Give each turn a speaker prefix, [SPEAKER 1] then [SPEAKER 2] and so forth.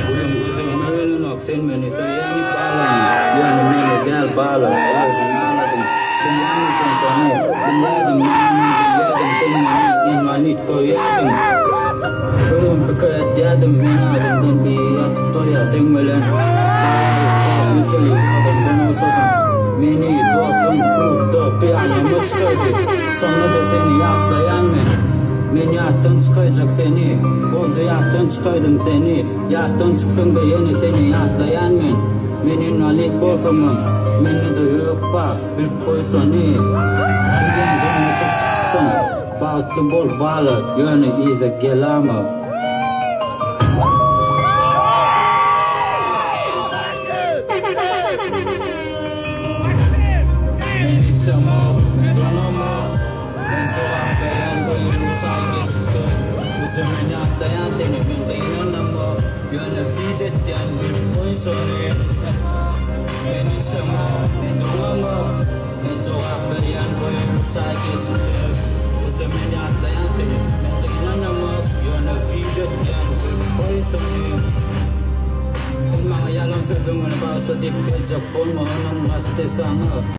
[SPEAKER 1] Gülüm gözümün önüne bak, sen beni söyleyip bağlan. Yani beni gel bağla, ağzını ağladım. Ben yanlışım sana, biliyordum, biliyordum. Sen beni invalid koyardın. Ölüm bir kayıt yadım, ben ardından bir yatıp doya. Sen bilen kalsın çelik adam, ben olsadım. Beni dostum kurupta bir anlamı çıkaydı. Sonra da seni yaklayan ben. Men yattan çıkacak seni, oldu yattan çıkaydım seni. Yattan çıksın da yeni seni yatlayan men. Menin alit bolsamam, meni de yok bak, bilip koysan iyi. Bugün dönmüşe çıksın, bağıttı bol bağlar, yönü iyice gel ama. Men içemem, men donamam. Ben sokak beyan boyunu say geçti. Üzümün yatlayan seni ben de inanamam. Yöne fidetyen bir boy sonu. Ben içemem, ben donamam. Ben sokak beyan boyunu say geçti. Üzümün yatlayan seni ben de inanamam. Yöne fidetyen bir boy sonu. Sen bana yalan sözümün varsa dip gelecek olma onun hastası sana.